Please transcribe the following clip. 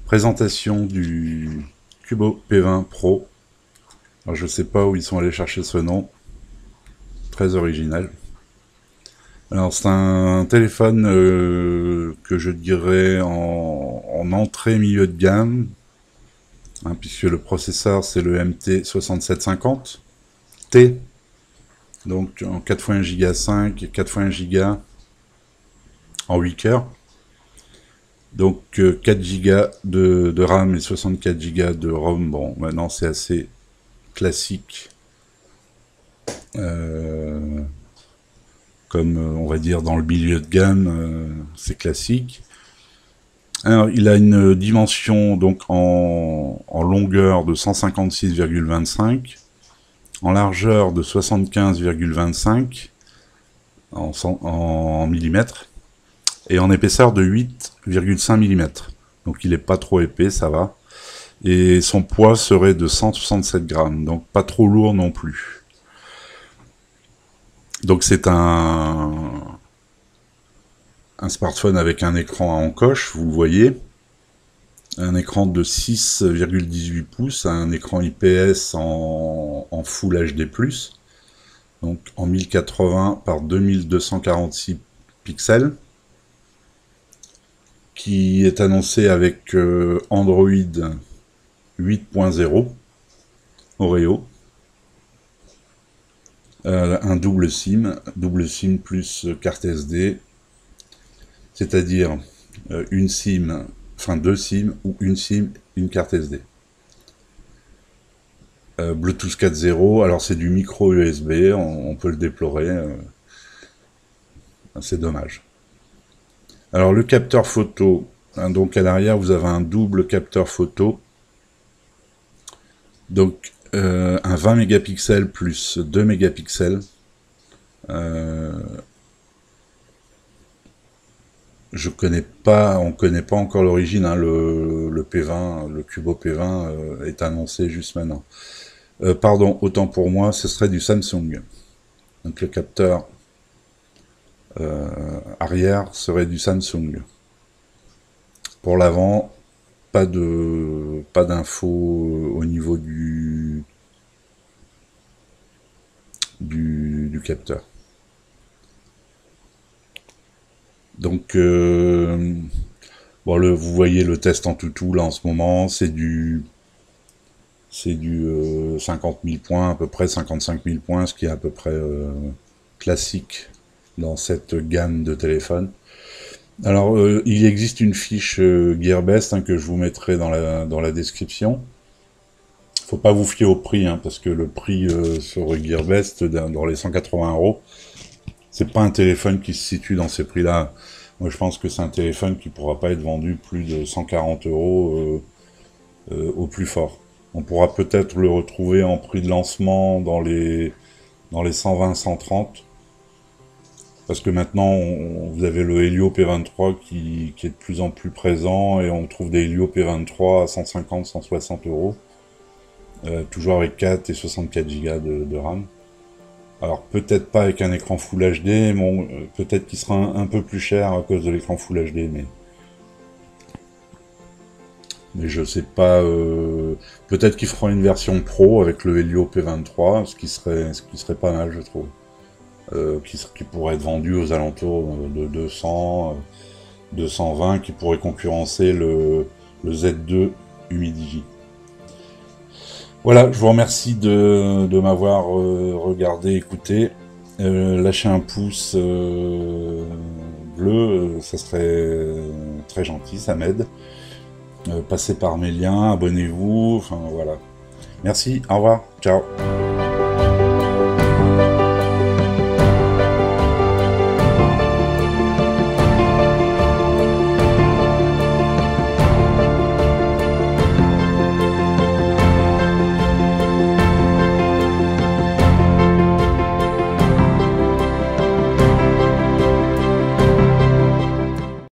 Présentation du Cubo P20 Pro. Alors, je sais pas où ils sont allés chercher ce nom. Très original. Alors c'est un téléphone que je dirais en entrée milieu de gamme, hein, puisque le processeur c'est le MT6750T, donc en 4x1 Go 5 et 4x1 Go en 8 cœurs. Donc 4 Go de RAM et 64 Go de ROM. Bon, maintenant c'est assez classique. Comme on va dire dans le milieu de gamme, c'est classique. Alors, il a une dimension donc en longueur de 156,25, en largeur de 75,25 en millimètres, et en épaisseur de 8,5 mm. Donc il est pas trop épais, ça va. Et son poids serait de 167 grammes, donc pas trop lourd non plus. Donc c'est un smartphone avec un écran à encoche, vous le voyez. Un écran de 6,18 pouces, un écran IPS en Full HD+, donc en 1080 par 2246 pixels, qui est annoncé avec Android 8.0 Oreo, un double SIM plus carte SD, c'est-à-dire une SIM, enfin deux SIM ou une SIM, une carte SD. Bluetooth 4.0, alors c'est du micro USB, on peut le déplorer, c'est dommage. Alors le capteur photo, hein, donc à l'arrière vous avez un double capteur photo, donc un 20 mégapixels plus 2 mégapixels. On connaît pas encore l'origine, hein, le P20, le Cubo P20 est annoncé juste maintenant. Pardon, autant pour moi, ce serait du Samsung. Donc le capteur arrière serait du Samsung. Pour l'avant, pas d'infos au niveau du capteur. Donc bon, vous voyez le test en toutou là en ce moment, c'est du 50 000 points, à peu près 55 000 points, ce qui est à peu près classique dans cette gamme de téléphones. Alors, il existe une fiche Gearbest, hein, que je vous mettrai dans la description. Faut pas vous fier au prix, hein, parce que le prix sur Gearbest, dans les 180 €, c'est pas un téléphone qui se situe dans ces prix-là. Moi, je pense que c'est un téléphone qui pourra pas être vendu plus de 140 € au plus fort. On pourra peut-être le retrouver en prix de lancement dans les 120-130. Parce que maintenant, vous avez le Helio P23 qui est de plus en plus présent, et on trouve des Helio P23 à 150-160 €. Toujours avec 4 et 64 Go de RAM. Alors peut-être pas avec un écran Full HD, bon, peut-être qu'il sera un peu plus cher à cause de l'écran Full HD, mais je sais pas. Peut-être qu'il fera une version Pro avec le Helio P23, ce qui serait pas mal, je trouve. Qui pourrait être vendu aux alentours de 200, 220, qui pourrait concurrencer le Z2 Humidigi. Voilà, je vous remercie de m'avoir regardé, écouté. Lâchez un pouce bleu, ça serait très gentil, ça m'aide. Passez par mes liens, abonnez-vous, enfin voilà. Merci, au revoir, ciao.